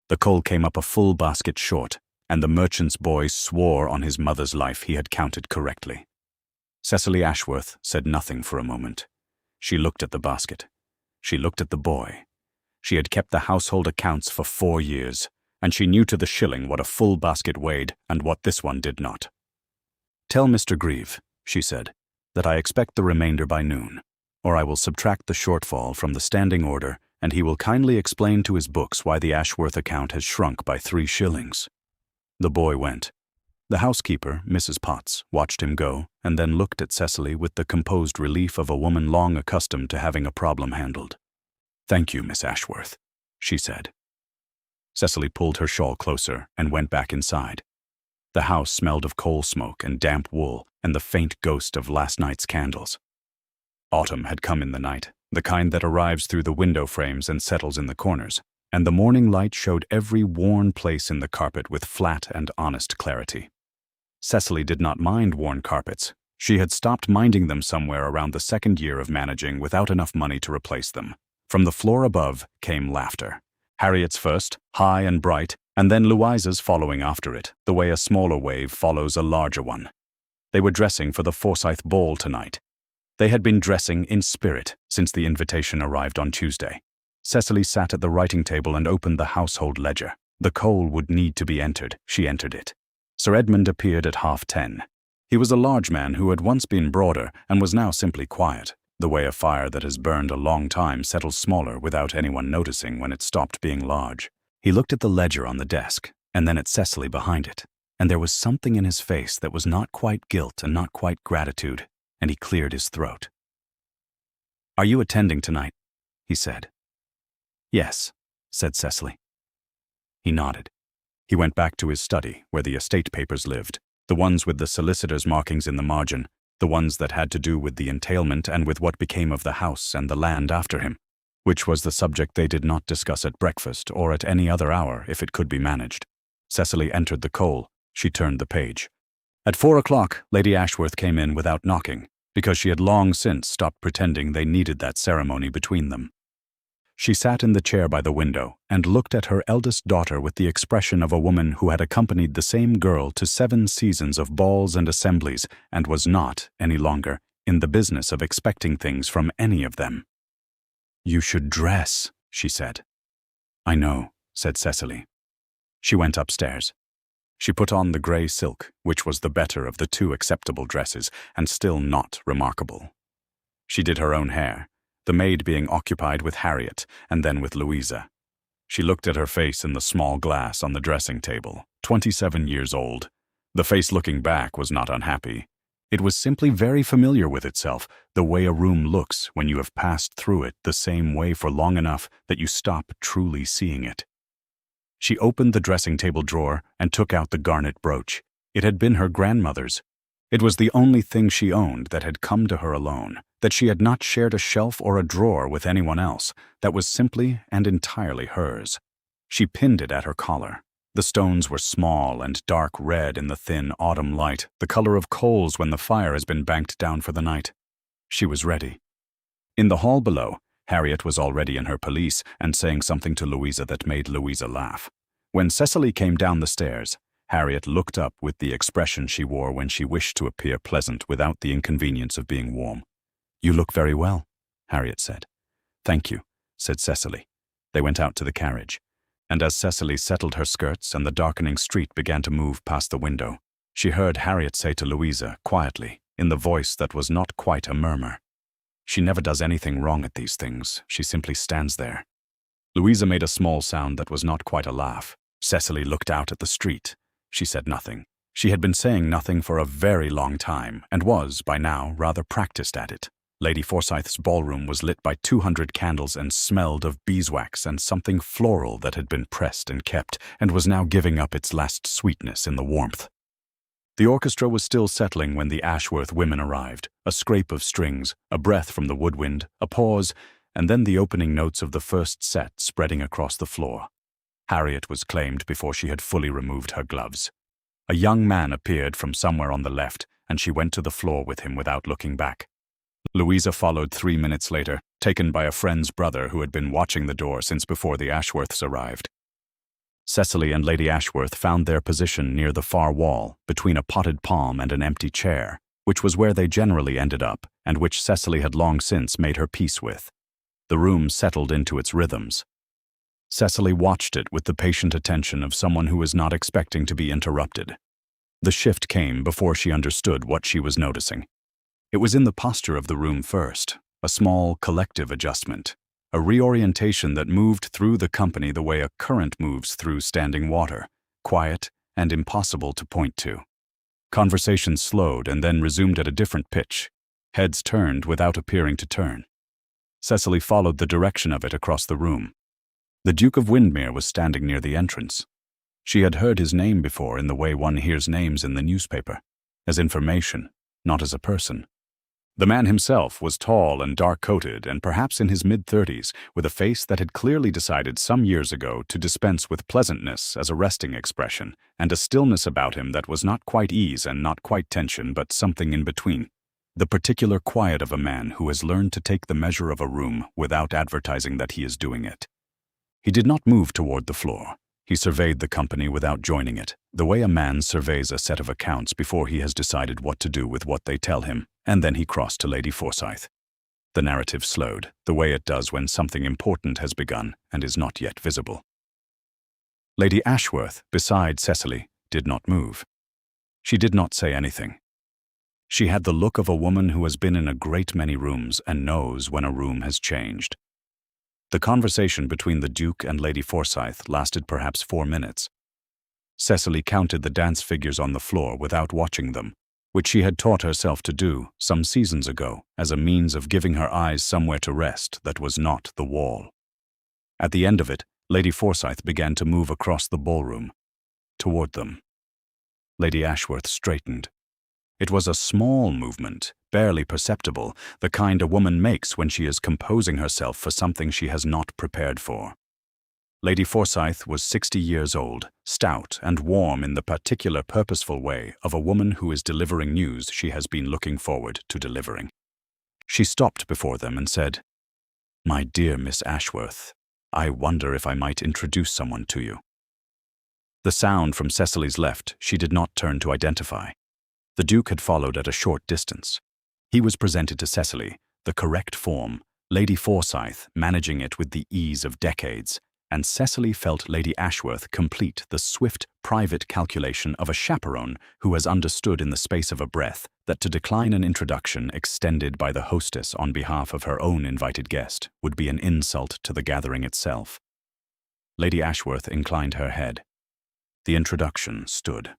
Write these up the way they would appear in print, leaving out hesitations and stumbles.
The coal came up a full basket short, and the merchant's boy swore on his mother's life he had counted correctly. Cecily Ashworth said nothing for a moment. She looked at the basket. She looked at the boy. She had kept the household accounts for 4 years, and she knew to the shilling what a full basket weighed and what this one did not. "Tell Mr. Grieve," she said, "that I expect the remainder by noon, or I will subtract the shortfall from the standing order, and he will kindly explain to his books why the Ashworth account has shrunk by 3 shillings. The boy went. The housekeeper, Mrs. Potts, watched him go, and then looked at Cecily with the composed relief of a woman long accustomed to having a problem handled. "Thank you, Miss Ashworth," she said. Cecily pulled her shawl closer and went back inside. The house smelled of coal smoke and damp wool and the faint ghost of last night's candles. Autumn had come in the night, the kind that arrives through the window frames and settles in the corners, and the morning light showed every worn place in the carpet with flat and honest clarity. Cecily did not mind worn carpets. She had stopped minding them somewhere around the 2nd year of managing without enough money to replace them. From the floor above came laughter. Harriet's first, high and bright, and then Louisa's following after it, the way a smaller wave follows a larger one. They were dressing for the Forsyth ball tonight. They had been dressing in spirit since the invitation arrived on Tuesday. Cecily sat at the writing table and opened the household ledger. The coal would need to be entered. She entered it. Sir Edmund appeared at 10:30. He was a large man who had once been broader and was now simply quiet, the way a fire that has burned a long time settles smaller without anyone noticing when it stopped being large. He looked at the ledger on the desk, and then at Cecily behind it, and there was something in his face that was not quite guilt and not quite gratitude, and he cleared his throat. "Are you attending tonight?" he said. "Yes," said Cecily. He nodded. He went back to his study, where the estate papers lived, the ones with the solicitor's markings in the margin, the ones that had to do with the entailment and with what became of the house and the land after him, which was the subject they did not discuss at breakfast or at any other hour if it could be managed. Cecily entered the coal. She turned the page. At 4 o'clock, Lady Ashworth came in without knocking, because she had long since stopped pretending they needed that ceremony between them. She sat in the chair by the window and looked at her eldest daughter with the expression of a woman who had accompanied the same girl to 7 seasons of balls and assemblies and was not, any longer, in the business of expecting things from any of them. "You should dress," she said. "I know," said Cecily. She went upstairs. She put on the grey silk, which was the better of the 2 acceptable dresses, and still not remarkable. She did her own hair, the maid being occupied with Harriet and then with Louisa. She looked at her face in the small glass on the dressing table, 27 years old. The face looking back was not unhappy. It was simply very familiar with itself, the way a room looks when you have passed through it the same way for long enough that you stop truly seeing it. She opened the dressing table drawer and took out the garnet brooch. It had been her grandmother's. It was the only thing she owned that had come to her alone, that she had not shared a shelf or a drawer with anyone else, that was simply and entirely hers. She pinned it at her collar. The stones were small and dark red in the thin autumn light, the color of coals when the fire has been banked down for the night. She was ready. In the hall below, Harriet was already in her pelisse and saying something to Louisa that made Louisa laugh. When Cecily came down the stairs, Harriet looked up with the expression she wore when she wished to appear pleasant without the inconvenience of being warm. "You look very well," Harriet said. "Thank you," said Cecily. They went out to the carriage, and as Cecily settled her skirts and the darkening street began to move past the window, she heard Harriet say to Louisa, quietly, in the voice that was not quite a murmur, "She never does anything wrong at these things. She simply stands there." Louisa made a small sound that was not quite a laugh. Cecily looked out at the street. She said nothing. She had been saying nothing for a very long time, and was, by now, rather practiced at it. Lady Forsyth's ballroom was lit by 200 candles and smelled of beeswax and something floral that had been pressed and kept, and was now giving up its last sweetness in the warmth. The orchestra was still settling when the Ashworth women arrived, a scrape of strings, a breath from the woodwind, a pause, and then the opening notes of the first set spreading across the floor. Harriet was claimed before she had fully removed her gloves. A young man appeared from somewhere on the left, and she went to the floor with him without looking back. Louisa followed 3 minutes later, taken by a friend's brother who had been watching the door since before the Ashworths arrived. Cecily and Lady Ashworth found their position near the far wall, between a potted palm and an empty chair, which was where they generally ended up, and which Cecily had long since made her peace with. The room settled into its rhythms. Cecily watched it with the patient attention of someone who was not expecting to be interrupted. The shift came before she understood what she was noticing. It was in the posture of the room first, a small collective adjustment, a reorientation that moved through the company the way a current moves through standing water, quiet and impossible to point to. Conversation slowed and then resumed at a different pitch. Heads turned without appearing to turn. Cecily followed the direction of it across the room. The Duke of Windermere was standing near the entrance. She had heard his name before in the way one hears names in the newspaper, as information, not as a person. The man himself was tall and dark-coated and perhaps in his mid-30s, with a face that had clearly decided some years ago to dispense with pleasantness as a resting expression, and a stillness about him that was not quite ease and not quite tension, but something in between. The particular quiet of a man who has learned to take the measure of a room without advertising that he is doing it. He did not move toward the floor. He surveyed the company without joining it, the way a man surveys a set of accounts before he has decided what to do with what they tell him, and then he crossed to Lady Forsyth. The narrative slowed, the way it does when something important has begun and is not yet visible. Lady Ashworth, beside Cecily, did not move. She did not say anything. She had the look of a woman who has been in a great many rooms and knows when a room has changed. The conversation between the Duke and Lady Forsyth lasted perhaps 4 minutes. Cecily counted the dance figures on the floor without watching them, which she had taught herself to do some seasons ago as a means of giving her eyes somewhere to rest that was not the wall. At the end of it, Lady Forsyth began to move across the ballroom, toward them. Lady Ashworth straightened. It was a small movement, barely perceptible, the kind a woman makes when she is composing herself for something she has not prepared for. Lady Forsyth was 60 years old, stout and warm in the particular purposeful way of a woman who is delivering news she has been looking forward to delivering. She stopped before them and said, "My dear Miss Ashworth, I wonder if I might introduce someone to you." The sound from Cecily's left she did not turn to identify. The Duke had followed at a short distance. He was presented to Cecily, the correct form, Lady Forsyth managing it with the ease of decades, and Cecily felt Lady Ashworth complete the swift, private calculation of a chaperone who has understood in the space of a breath that to decline an introduction extended by the hostess on behalf of her own invited guest would be an insult to the gathering itself. Lady Ashworth inclined her head. The introduction stood.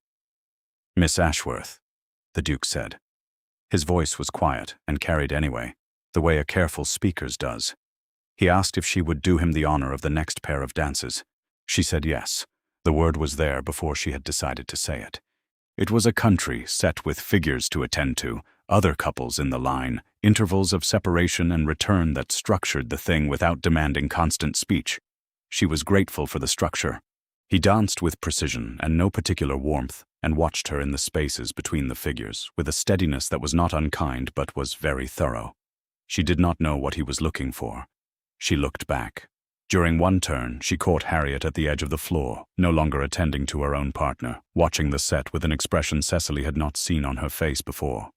"Miss Ashworth," the Duke said. His voice was quiet and carried anyway, the way a careful speaker's does. He asked if she would do him the honor of the next pair of dances. She said yes. The word was there before she had decided to say it. It was a country set with figures to attend to, other couples in the line, intervals of separation and return that structured the thing without demanding constant speech. She was grateful for the structure. He danced with precision and no particular warmth, and watched her in the spaces between the figures with a steadiness that was not unkind but was very thorough. She did not know what he was looking for. She looked back. During one turn, she caught Harriet at the edge of the floor, no longer attending to her own partner, watching the set with an expression Cecily had not seen on her face before.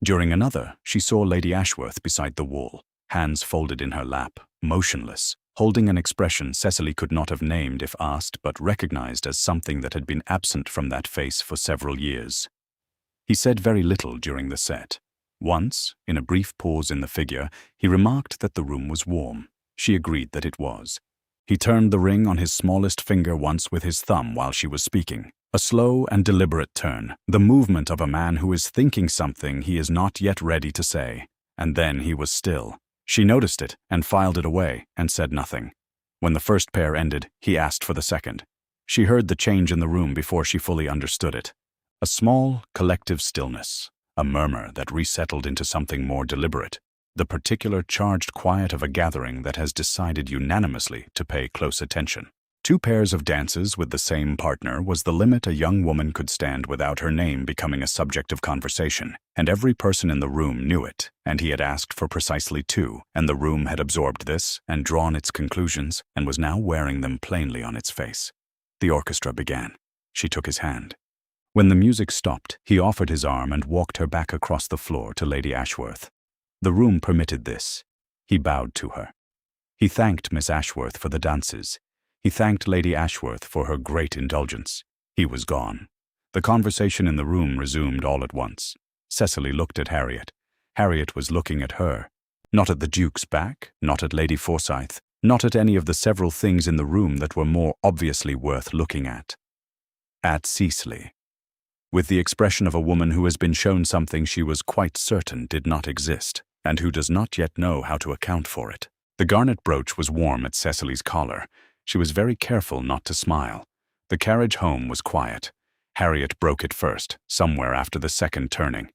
During another, she saw Lady Ashworth beside the wall, hands folded in her lap, motionless, holding an expression Cecily could not have named if asked but recognized as something that had been absent from that face for several years. He said very little during the set. Once, in a brief pause in the figure, he remarked that the room was warm. She agreed that it was. He turned the ring on his smallest finger once with his thumb while she was speaking. A slow and deliberate turn, the movement of a man who is thinking something he is not yet ready to say. And then he was still. She noticed it and filed it away and said nothing. When the first pair ended, he asked for the second. She heard the change in the room before she fully understood it. A small, collective stillness, a murmur that resettled into something more deliberate, the particular charged quiet of a gathering that has decided unanimously to pay close attention. 2 pairs of dances with the same partner was the limit a young woman could stand without her name becoming a subject of conversation, and every person in the room knew it, and he had asked for precisely 2, and the room had absorbed this and drawn its conclusions and was now wearing them plainly on its face. The orchestra began. She took his hand. When the music stopped, he offered his arm and walked her back across the floor to Lady Ashworth. The room permitted this. He bowed to her. He thanked Miss Ashworth for the dances. He thanked Lady Ashworth for her great indulgence. He was gone. The conversation in the room resumed all at once. Cecily looked at Harriet. Harriet was looking at her. Not at the Duke's back, not at Lady Forsyth, not at any of the several things in the room that were more obviously worth looking at. At Cecily. With the expression of a woman who has been shown something she was quite certain did not exist, and who does not yet know how to account for it. The garnet brooch was warm at Cecily's collar. She was very careful not to smile. The carriage home was quiet. Harriet broke it first, somewhere after the second turning.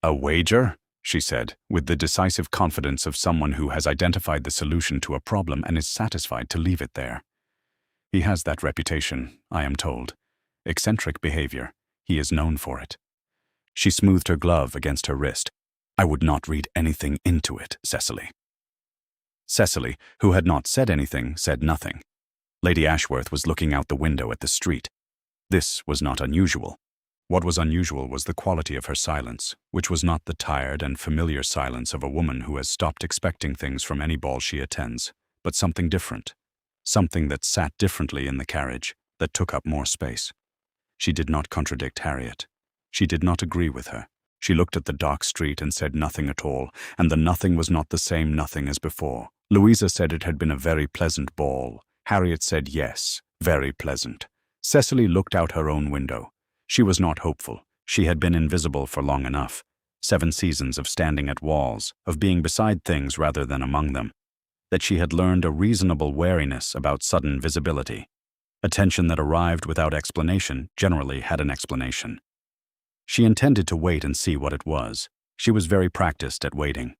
"A wager?" she said, with the decisive confidence of someone who has identified the solution to a problem and is satisfied to leave it there. He has that reputation, I am told. Eccentric behavior. He is known for it. She smoothed her glove against her wrist. "I would not read anything into it, Cecily." Cecily, who had not said anything, said nothing. Lady Ashworth was looking out the window at the street. This was not unusual. What was unusual was the quality of her silence, which was not the tired and familiar silence of a woman who has stopped expecting things from any ball she attends, but something different. Something that sat differently in the carriage, that took up more space. She did not contradict Harriet. She did not agree with her. She looked at the dark street and said nothing at all, and the nothing was not the same nothing as before. Louisa said it had been a very pleasant ball. Harriet said yes, very pleasant. Cecily looked out her own window. She was not hopeful. She had been invisible for long enough. 7 seasons of standing at walls, of being beside things rather than among them. That she had learned a reasonable wariness about sudden visibility. Attention that arrived without explanation generally had an explanation. She intended to wait and see what it was. She was very practiced at waiting.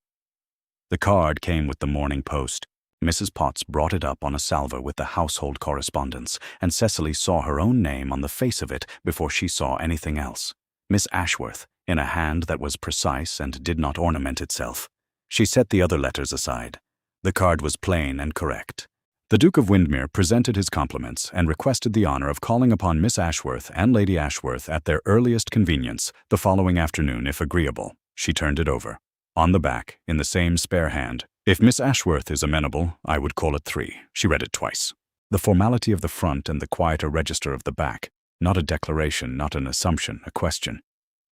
The card came with the morning post. Mrs. Potts brought it up on a salver with the household correspondence, and Cecily saw her own name on the face of it before she saw anything else. Miss Ashworth, in a hand that was precise and did not ornament itself. She set the other letters aside. The card was plain and correct. The Duke of Windermere presented his compliments and requested the honor of calling upon Miss Ashworth and Lady Ashworth at their earliest convenience the following afternoon if agreeable. She turned it over. On the back, in the same spare hand, "If Miss Ashworth is amenable, I would call it 3. She read it twice. The formality of the front and the quieter register of the back, not a declaration, not an assumption, a question.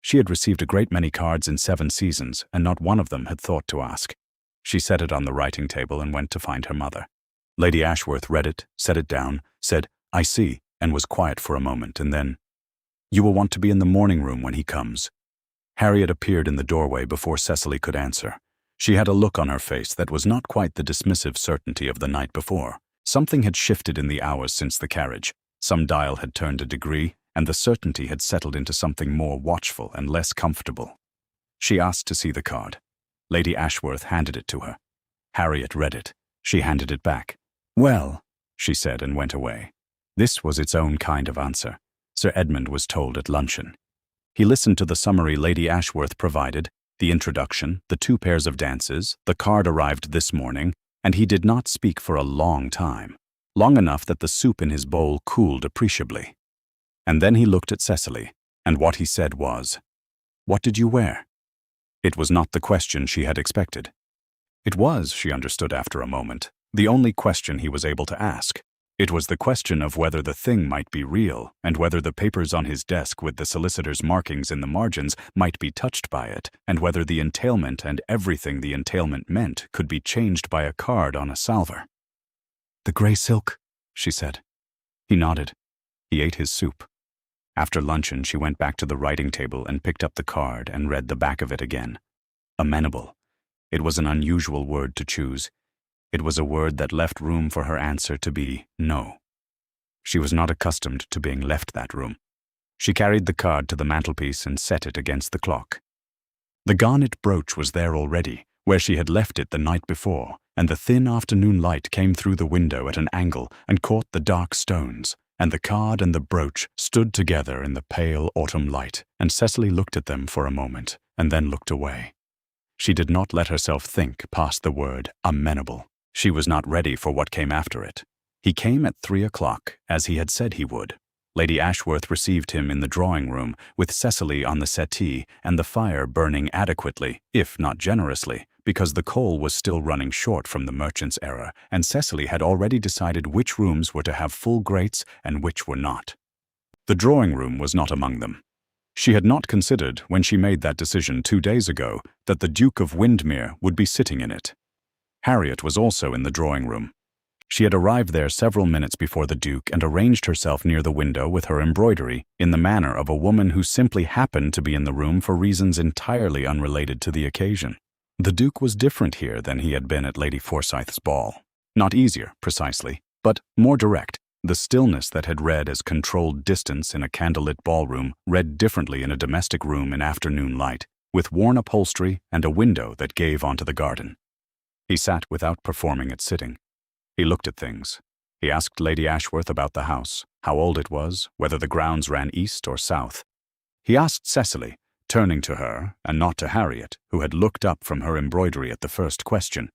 She had received a great many cards in 7 seasons, and not one of them had thought to ask. She set it on the writing table and went to find her mother. Lady Ashworth read it, set it down, said, "I see," and was quiet for a moment, and then, "You will want to be in the morning room when he comes." Harriet appeared in the doorway before Cecily could answer. She had a look on her face that was not quite the dismissive certainty of the night before. Something had shifted in the hours since the carriage. Some dial had turned a degree, and the certainty had settled into something more watchful and less comfortable. She asked to see the card. Lady Ashworth handed it to her. Harriet read it. She handed it back. "Well," she said, and went away. This was its own kind of answer. Sir Edmund was told at luncheon. He listened to the summary Lady Ashworth provided, the introduction, the 2 pairs of dances, the card arrived this morning, and he did not speak for a long time, long enough that the soup in his bowl cooled appreciably. And then he looked at Cecily, and what he said was, "What did you wear?" It was not the question she had expected. It was, she understood after a moment, the only question he was able to ask. It was the question of whether the thing might be real, and whether the papers on his desk with the solicitor's markings in the margins might be touched by it, and whether the entailment and everything the entailment meant could be changed by a card on a salver. "The grey silk," she said. He nodded. He ate his soup. After luncheon, she went back to the writing table and picked up the card and read the back of it again. Amenable. It was an unusual word to choose. It was a word that left room for her answer to be no. She was not accustomed to being left that room. She carried the card to the mantelpiece and set it against the clock. The garnet brooch was there already, where she had left it the night before, and the thin afternoon light came through the window at an angle and caught the dark stones, and the card and the brooch stood together in the pale autumn light, and Cecily looked at them for a moment, and then looked away. She did not let herself think past the word amenable. She was not ready for what came after it. He came at 3 o'clock, as he had said he would. Lady Ashworth received him in the drawing room, with Cecily on the settee and the fire burning adequately, if not generously, because the coal was still running short from the merchant's era, and Cecily had already decided which rooms were to have full grates and which were not. The drawing room was not among them. She had not considered, when she made that decision 2 days ago, that the Duke of Windermere would be sitting in it. Harriet was also in the drawing room. She had arrived there several minutes before the Duke and arranged herself near the window with her embroidery in the manner of a woman who simply happened to be in the room for reasons entirely unrelated to the occasion. The Duke was different here than he had been at Lady Forsyth's ball. Not easier, precisely, but more direct. The stillness that had read as controlled distance in a candlelit ballroom read differently in a domestic room in afternoon light, with worn upholstery and a window that gave onto the garden. He sat without performing at sitting. He looked at things. He asked Lady Ashworth about the house, how old it was, whether the grounds ran east or south. He asked Cecily, turning to her and not to Harriet, who had looked up from her embroidery at the first question,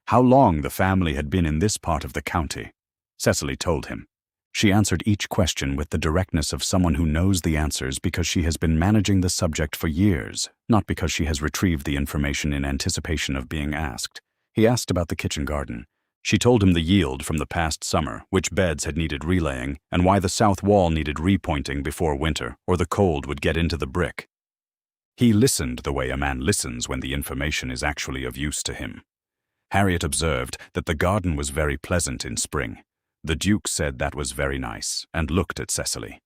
how long the family had been in this part of the county. Cecily told him. She answered each question with the directness of someone who knows the answers because she has been managing the subject for years, not because she has retrieved the information in anticipation of being asked. He asked about the kitchen garden. She told him the yield from the past summer, which beds had needed relaying, and why the south wall needed repointing before winter, or the cold would get into the brick. He listened the way a man listens when the information is actually of use to him. Harriet observed that the garden was very pleasant in spring. The Duke said that was very nice, and looked at Cecily.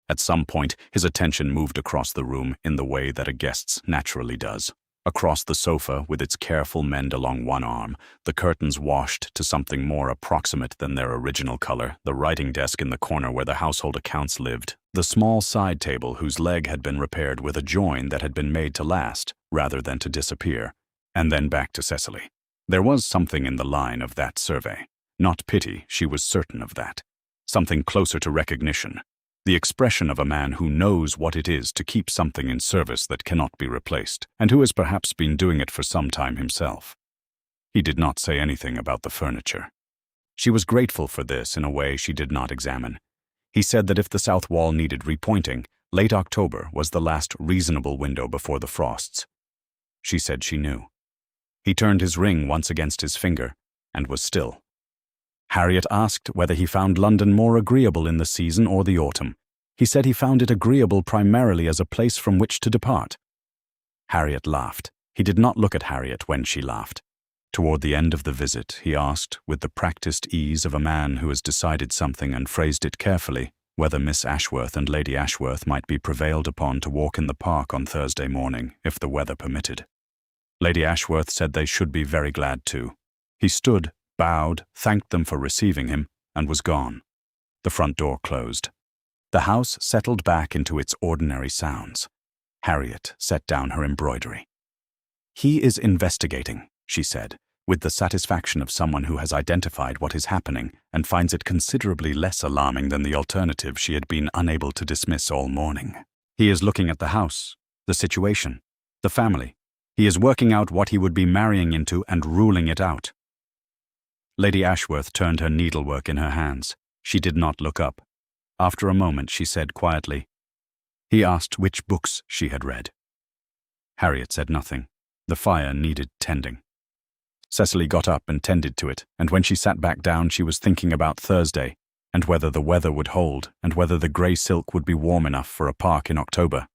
At some point, his attention moved across the room in the way that a guest's naturally does. Across the sofa, with its careful mend along one arm, the curtains washed to something more approximate than their original color, the writing desk in the corner where the household accounts lived, the small side table whose leg had been repaired with a join that had been made to last, rather than to disappear, and then back to Cecily. There was something in the line of that survey. Not pity, she was certain of that. Something closer to recognition. The expression of a man who knows what it is to keep something in service that cannot be replaced, and who has perhaps been doing it for some time himself. He did not say anything about the furniture. She was grateful for this in a way she did not examine. He said that if the south wall needed repointing, late October was the last reasonable window before the frosts. She said she knew. He turned his ring once against his finger, and was still. Harriet asked whether he found London more agreeable in the season or the autumn. He said he found it agreeable primarily as a place from which to depart. Harriet laughed. He did not look at Harriet when she laughed. Toward the end of the visit, he asked, with the practiced ease of a man who has decided something and phrased it carefully, whether Miss Ashworth and Lady Ashworth might be prevailed upon to walk in the park on Thursday morning, if the weather permitted. Lady Ashworth said they should be very glad to. He stood, bowed, thanked them for receiving him, and was gone. The front door closed. The house settled back into its ordinary sounds. Harriet set down her embroidery. "He is investigating," she said, with the satisfaction of someone who has identified what is happening and finds it considerably less alarming than the alternative she had been unable to dismiss all morning. "He is looking at the house, the situation, the family. He is working out what he would be marrying into and ruling it out." Lady Ashworth turned her needlework in her hands. She did not look up. After a moment, she said quietly, "He asked which books she had read." Harriet said nothing. The fire needed tending. Cecily got up and tended to it, and when she sat back down, she was thinking about Thursday, and whether the weather would hold, and whether the grey silk would be warm enough for a park in October.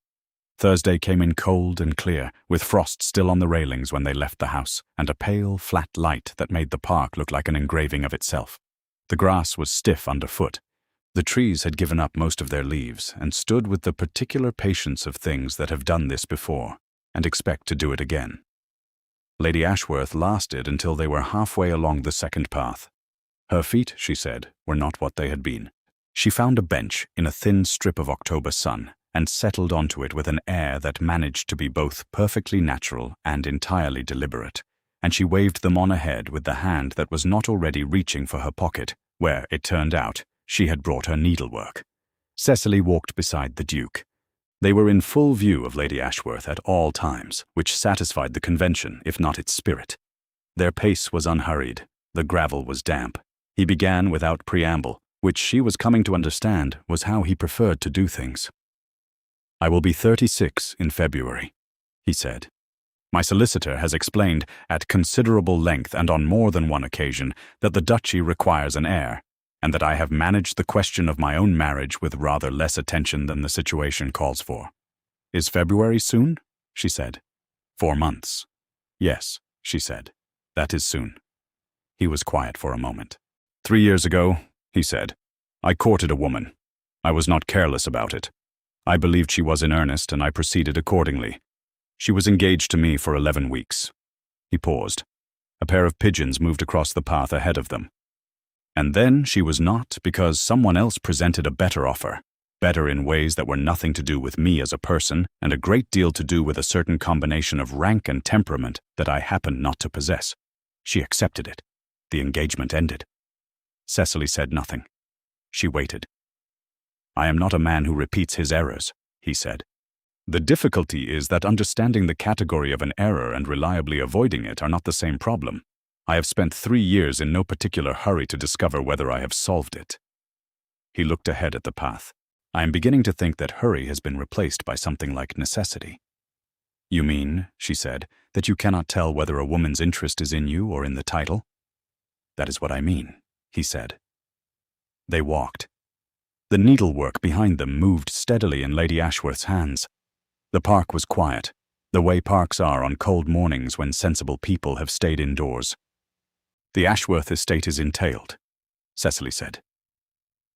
Thursday came in cold and clear, with frost still on the railings when they left the house, and a pale, flat light that made the park look like an engraving of itself. The grass was stiff underfoot. The trees had given up most of their leaves, and stood with the particular patience of things that have done this before, and expect to do it again. Lady Ashworth lasted until they were halfway along the second path. Her feet, she said, were not what they had been. She found a bench in a thin strip of October sun, and settled onto it with an air that managed to be both perfectly natural and entirely deliberate, and she waved them on ahead with the hand that was not already reaching for her pocket, where, it turned out, she had brought her needlework. Cecily walked beside the Duke. They were in full view of Lady Ashworth at all times, which satisfied the convention, if not its spirit. Their pace was unhurried. The gravel was damp. He began without preamble, which she was coming to understand was how he preferred to do things. "I will be 36 in February," he said. "My solicitor has explained at considerable length and on more than one occasion that the duchy requires an heir, and that I have managed the question of my own marriage with rather less attention than the situation calls for." "Is February soon?" she said. 4 months. "Yes," she said. "That is soon." He was quiet for a moment. 3 years ago," he said, "I courted a woman. I was not careless about it. I believed she was in earnest, and I proceeded accordingly. She was engaged to me for 11 weeks. He paused. A pair of pigeons moved across the path ahead of them. "And then she was not, because someone else presented a better offer, better in ways that were nothing to do with me as a person and a great deal to do with a certain combination of rank and temperament that I happened not to possess. She accepted it. The engagement ended." Cecily said nothing. She waited. "I am not a man who repeats his errors," he said. "The difficulty is that understanding the category of an error and reliably avoiding it are not the same problem. I have spent 3 years in no particular hurry to discover whether I have solved it." He looked ahead at the path. "I am beginning to think that hurry has been replaced by something like necessity." "You mean," she said, "that you cannot tell whether a woman's interest is in you or in the title?" "That is what I mean," he said. They walked. The needlework behind them moved steadily in Lady Ashworth's hands. The park was quiet, the way parks are on cold mornings when sensible people have stayed indoors. "The Ashworth estate is entailed," Cecily said.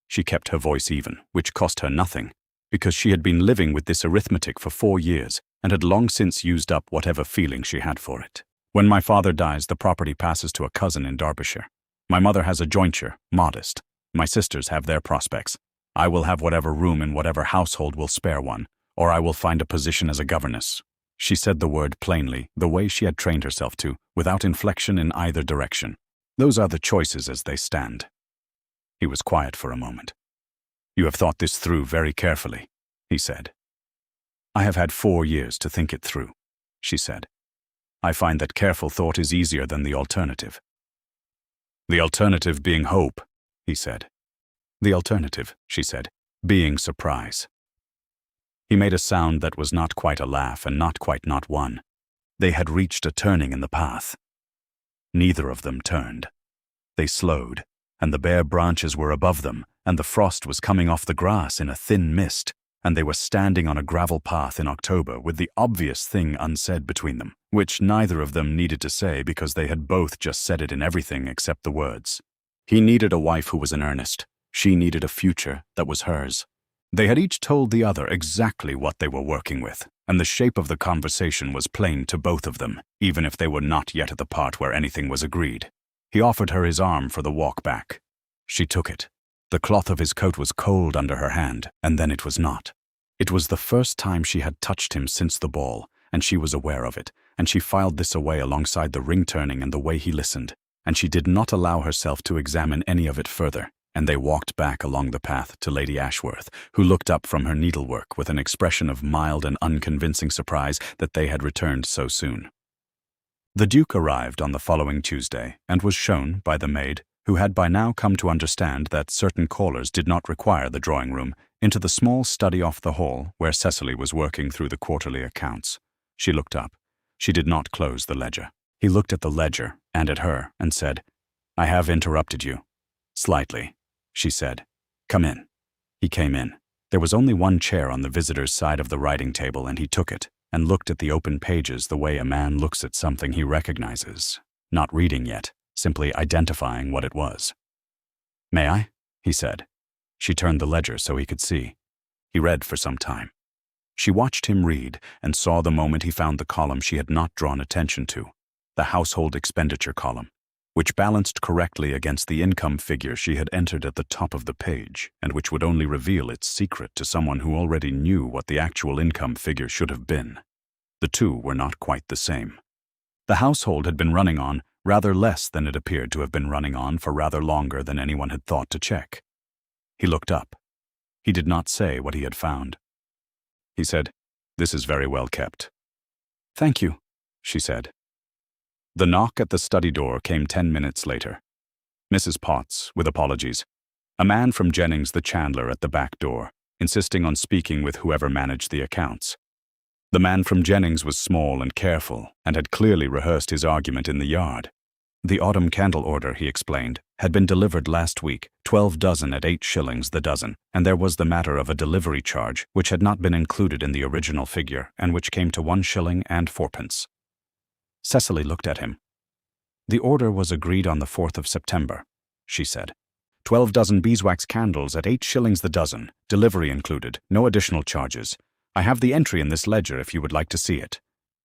She kept her voice even, which cost her nothing, because she had been living with this arithmetic for 4 years and had long since used up whatever feeling she had for it. "When my father dies, the property passes to a cousin in Derbyshire. My mother has a jointure, modest. My sisters have their prospects. I will have whatever room in whatever household will spare one, or I will find a position as a governess." She said the word plainly, the way she had trained herself to, without inflection in either direction. "Those are the choices as they stand." He was quiet for a moment. "You have thought this through very carefully," he said. "I have had 4 years to think it through," she said. "I find that careful thought is easier than the alternative." "The alternative being hope," he said. "The alternative," she said, "being surprise." He made a sound that was not quite a laugh and not quite not one. They had reached a turning in the path. Neither of them turned. They slowed, and the bare branches were above them, and the frost was coming off the grass in a thin mist, and they were standing on a gravel path in October with the obvious thing unsaid between them, which neither of them needed to say because they had both just said it in everything except the words. He needed a wife who was in earnest. She needed a future that was hers. They had each told the other exactly what they were working with, and the shape of the conversation was plain to both of them, even if they were not yet at the part where anything was agreed. He offered her his arm for the walk back. She took it. The cloth of his coat was cold under her hand, and then it was not. It was the first time she had touched him since the ball, and she was aware of it, and she filed this away alongside the ring-turning and the way he listened, and she did not allow herself to examine any of it further, and they walked back along the path to Lady Ashworth, who looked up from her needlework with an expression of mild and unconvincing surprise that they had returned so soon. The Duke arrived on the following Tuesday and was shown by the maid, who had by now come to understand that certain callers did not require the drawing room, into the small study off the hall where Cecily was working through the quarterly accounts. She looked up. She did not close the ledger. He looked at the ledger and at her and said, "I have interrupted you." "Slightly," she said. "Come in." He came in. There was only one chair on the visitor's side of the writing table, and he took it and looked at the open pages the way a man looks at something he recognizes, not reading yet, simply identifying what it was. "May I?" he said. She turned the ledger so he could see. He read for some time. She watched him read and saw the moment he found the column she had not drawn attention to, the household expenditure column, which balanced correctly against the income figure she had entered at the top of the page, and which would only reveal its secret to someone who already knew what the actual income figure should have been. The two were not quite the same. The household had been running on rather less than it appeared to have been running on for rather longer than anyone had thought to check. He looked up. He did not say what he had found. He said, "This is very well kept." "Thank you," she said. The knock at the study door came 10 minutes later. Mrs. Potts, with apologies. A man from Jennings, the chandler, at the back door, insisting on speaking with whoever managed the accounts. The man from Jennings was small and careful, and had clearly rehearsed his argument in the yard. The autumn candle order, he explained, had been delivered last week, 12 dozen at 8 shillings the dozen, and there was the matter of a delivery charge which had not been included in the original figure and which came to 1 shilling and 4pence. Cecily looked at him. The order was agreed on the 4th of September, she said. 12 dozen beeswax candles at 8 shillings the dozen, delivery included, no additional charges. I have the entry in this ledger if you would like to see it.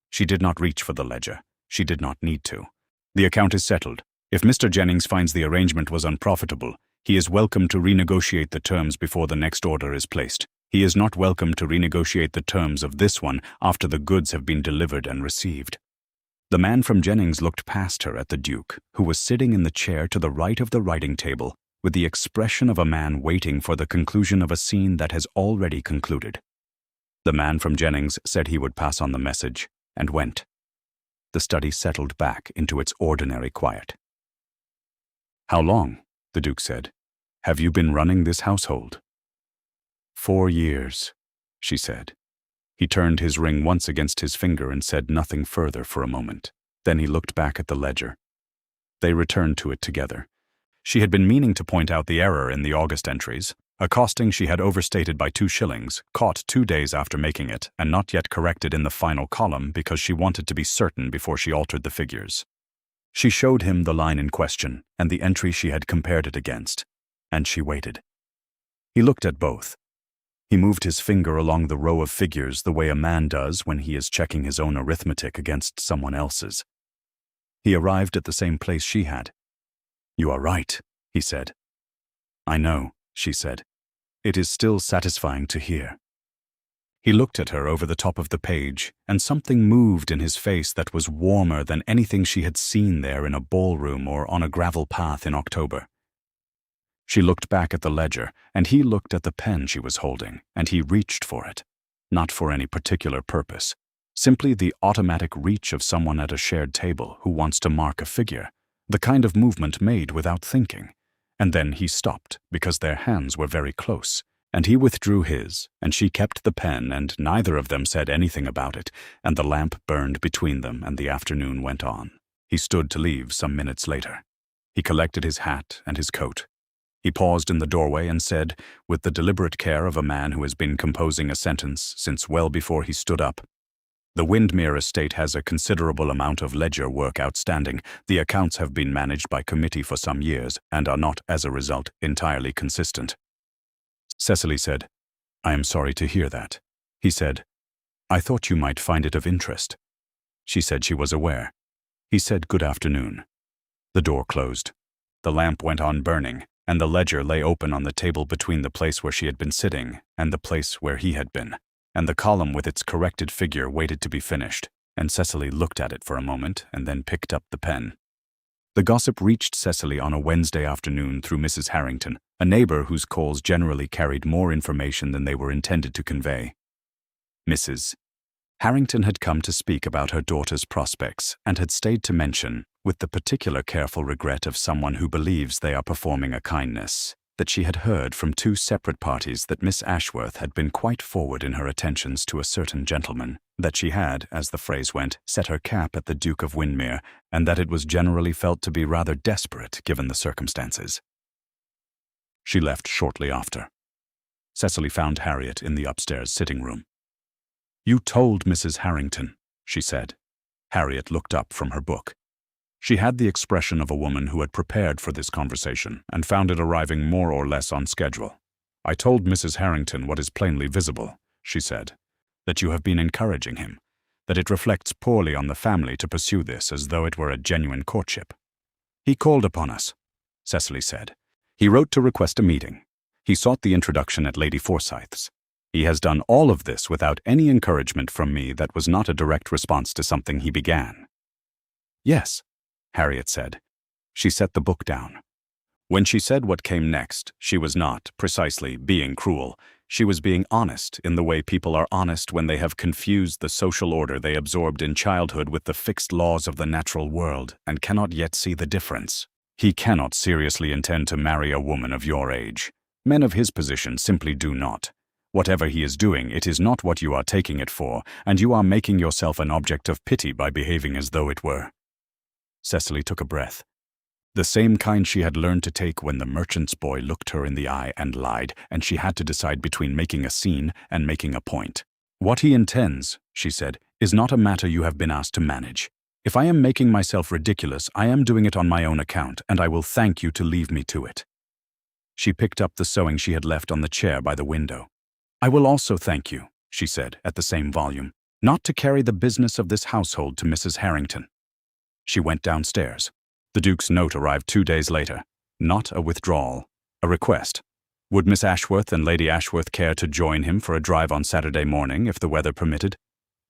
She did not reach for the ledger. She did not need to. The account is settled. If Mr. Jennings finds the arrangement was unprofitable, he is welcome to renegotiate the terms before the next order is placed. He is not welcome to renegotiate the terms of this one after the goods have been delivered and received. The man from Jennings looked past her at the Duke, who was sitting in the chair to the right of the writing table, with the expression of a man waiting for the conclusion of a scene that has already concluded. The man from Jennings said he would pass on the message, and went. The study settled back into its ordinary quiet. "How long," the Duke said, "have you been running this household?" 4 years, she said. He turned his ring once against his finger and said nothing further for a moment. Then he looked back at the ledger. They returned to it together. She had been meaning to point out the error in the August entries, a costing she had overstated by 2 shillings, caught 2 days after making it, and not yet corrected in the final column because she wanted to be certain before she altered the figures. She showed him the line in question and the entry she had compared it against, and she waited. He looked at both. He moved his finger along the row of figures the way a man does when he is checking his own arithmetic against someone else's. He arrived at the same place she had. "You are right," he said. "I know," she said. "It is still satisfying to hear." He looked at her over the top of the page, and something moved in his face that was warmer than anything she had seen there in a ballroom or on a gravel path in October. She looked back at the ledger, and he looked at the pen she was holding, and he reached for it. Not for any particular purpose, simply the automatic reach of someone at a shared table who wants to mark a figure, the kind of movement made without thinking. And then he stopped because their hands were very close, and he withdrew his, and she kept the pen, and neither of them said anything about it, and the lamp burned between them, and the afternoon went on. He stood to leave some minutes later. He collected his hat and his coat. He paused in the doorway and said, with the deliberate care of a man who has been composing a sentence since well before he stood up, "The Windmere estate has a considerable amount of ledger work outstanding. The accounts have been managed by committee for some years and are not, as a result, entirely consistent." Cecily said, "I am sorry to hear that." He said, "I thought you might find it of interest." She said she was aware. He said good afternoon. The door closed. The lamp went on burning, and the ledger lay open on the table between the place where she had been sitting and the place where he had been, and the column with its corrected figure waited to be finished, and Cecily looked at it for a moment and then picked up the pen. The gossip reached Cecily on a Wednesday afternoon through Mrs. Harrington, a neighbor whose calls generally carried more information than they were intended to convey. Mrs. Harrington had come to speak about her daughter's prospects and had stayed to mention, with the particular careful regret of someone who believes they are performing a kindness, that she had heard from 2 separate parties that Miss Ashworth had been quite forward in her attentions to a certain gentleman, that she had, as the phrase went, set her cap at the Duke of Windmere, and that it was generally felt to be rather desperate given the circumstances. She left shortly after. Cecily found Harriet in the upstairs sitting room. "You told Mrs. Harrington," she said. Harriet looked up from her book. She had the expression of a woman who had prepared for this conversation and found it arriving more or less on schedule. "I told Mrs. Harrington what is plainly visible," she said, "that you have been encouraging him, that it reflects poorly on the family to pursue this as though it were a genuine courtship." "He called upon us," Cecily said. "He wrote to request a meeting. He sought the introduction at Lady Forsyth's. He has done all of this without any encouragement from me that was not a direct response to something he began." "Yes," Harriet said. She set the book down. When she said what came next, she was not, precisely, being cruel. She was being honest in the way people are honest when they have confused the social order they absorbed in childhood with the fixed laws of the natural world and cannot yet see the difference. He cannot seriously intend to marry a woman of your age. Men of his position simply do not. Whatever he is doing, it is not what you are taking it for, and you are making yourself an object of pity by behaving as though it were." Cecily took a breath. The same kind she had learned to take when the merchant's boy looked her in the eye and lied, and she had to decide between making a scene and making a point. "What he intends," she said, "is not a matter you have been asked to manage. If I am making myself ridiculous, I am doing it on my own account, and I will thank you to leave me to it." She picked up the sewing she had left on the chair by the window. "I will also thank you," she said at the same volume, "not to carry the business of this household to Mrs. Harrington." She went downstairs. The Duke's note arrived 2 days later. Not a withdrawal, a request. Would Miss Ashworth and Lady Ashworth care to join him for a drive on Saturday morning if the weather permitted?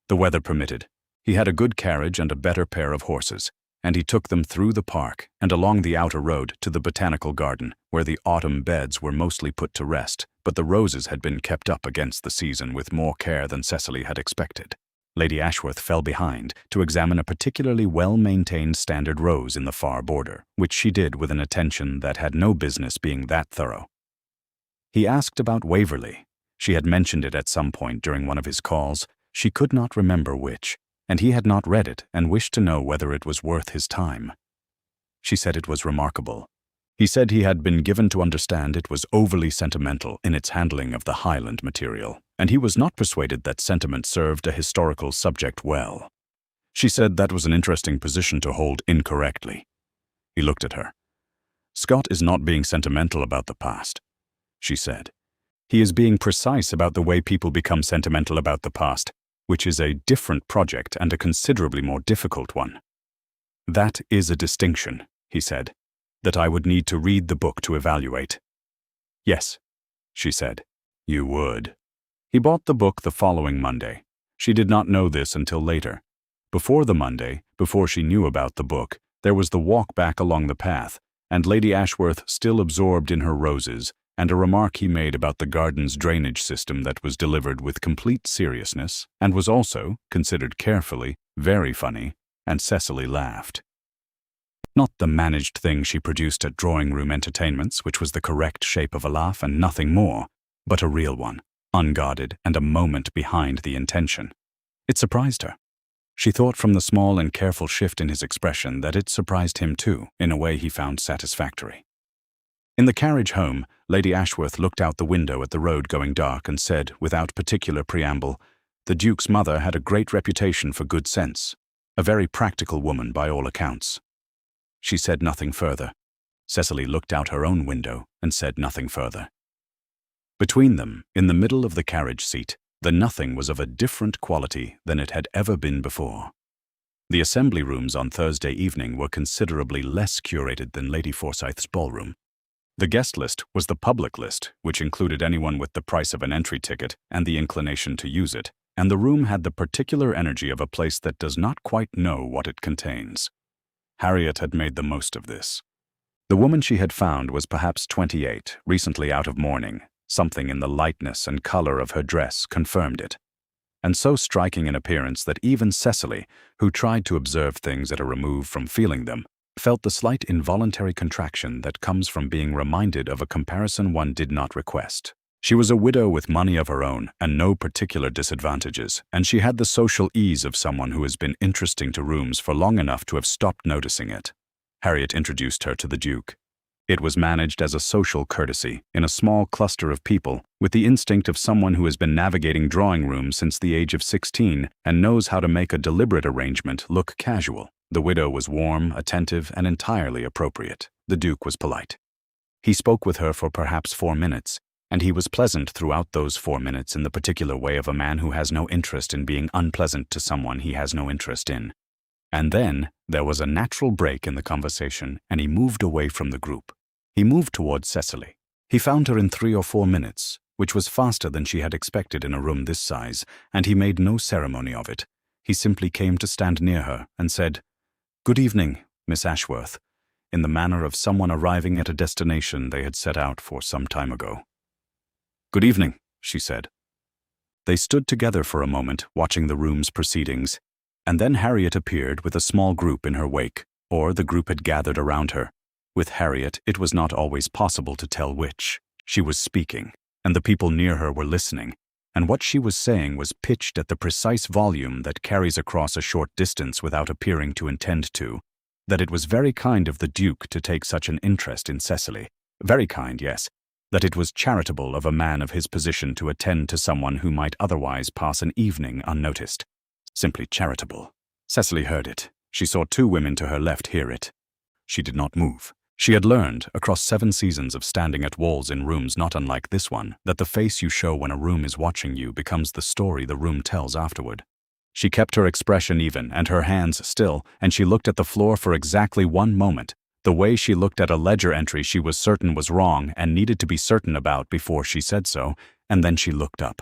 The weather permitted. He had a good carriage and a better pair of horses, and he took them through the park and along the outer road to the botanical garden, where the autumn beds were mostly put to rest, but the roses had been kept up against the season with more care than Cecily had expected. Lady Ashworth fell behind to examine a particularly well-maintained standard rose in the far border, which she did with an attention that had no business being that thorough. He asked about Waverley. She had mentioned it at some point during one of his calls. She could not remember which, and he had not read it and wished to know whether it was worth his time. She said it was remarkable. He said he had been given to understand it was overly sentimental in its handling of the Highland material, and he was not persuaded that sentiment served a historical subject well. She said that was an interesting position to hold incorrectly. He looked at her. "Scott is not being sentimental about the past," she said. "He is being precise about the way people become sentimental about the past, which is a different project and a considerably more difficult one." "That is a distinction," he said, "that I would need to read the book to evaluate." "Yes," she said. "You would." He bought the book the following Monday. She did not know this until later. Before the Monday, before she knew about the book, there was the walk back along the path, and Lady Ashworth still absorbed in her roses, and a remark he made about the garden's drainage system that was delivered with complete seriousness, and was also, considered carefully, very funny, and Cecily laughed. Not the managed thing she produced at drawing-room entertainments, which was the correct shape of a laugh and nothing more, but a real one, unguarded and a moment behind the intention. It surprised her. She thought from the small and careful shift in his expression that it surprised him too, in a way he found satisfactory. In the carriage home, Lady Ashworth looked out the window at the road going dark and said, without particular preamble, "The Duke's mother had a great reputation for good sense, a very practical woman by all accounts." She said nothing further. Cecily looked out her own window and said nothing further. Between them, in the middle of the carriage seat, the nothing was of a different quality than it had ever been before. The assembly rooms on Thursday evening were considerably less curated than Lady Forsyth's ballroom. The guest list was the public list, which included anyone with the price of an entry ticket and the inclination to use it, and the room had the particular energy of a place that does not quite know what it contains. Harriet had made the most of this. The woman she had found was perhaps 28, recently out of mourning. Something in the lightness and color of her dress confirmed it. And so striking in appearance that even Cecily, who tried to observe things at a remove from feeling them, felt the slight involuntary contraction that comes from being reminded of a comparison one did not request. She was a widow with money of her own and no particular disadvantages, and she had the social ease of someone who has been interesting to rooms for long enough to have stopped noticing it. Harriet introduced her to the Duke. It was managed as a social courtesy in a small cluster of people, with the instinct of someone who has been navigating drawing rooms since the age of 16 and knows how to make a deliberate arrangement look casual. The widow was warm, attentive, and entirely appropriate. The Duke was polite. He spoke with her for perhaps 4 minutes, and he was pleasant throughout those 4 minutes in the particular way of a man who has no interest in being unpleasant to someone he has no interest in. And then there was a natural break in the conversation, and he moved away from the group. He moved towards Cecily. He found her in 3 or 4 minutes, which was faster than she had expected in a room this size, and he made no ceremony of it. He simply came to stand near her and said, "Good evening, Miss Ashworth," in the manner of someone arriving at a destination they had set out for some time ago. "Good evening," she said. They stood together for a moment, watching the room's proceedings, and then Harriet appeared with a small group in her wake, or the group had gathered around her. With Harriet, it was not always possible to tell which. She was speaking, and the people near her were listening, and what she was saying was pitched at the precise volume that carries across a short distance without appearing to intend to. That it was very kind of the Duke to take such an interest in Cecily. Very kind, yes. That it was charitable of a man of his position to attend to someone who might otherwise pass an evening unnoticed. Simply charitable. Cecily heard it. She saw two women to her left hear it. She did not move. She had learned, across 7 seasons of standing at walls in rooms not unlike this one, that the face you show when a room is watching you becomes the story the room tells afterward. She kept her expression even and her hands still, and she looked at the floor for exactly 1 moment, the way she looked at a ledger entry she was certain was wrong and needed to be certain about before she said so, and then she looked up.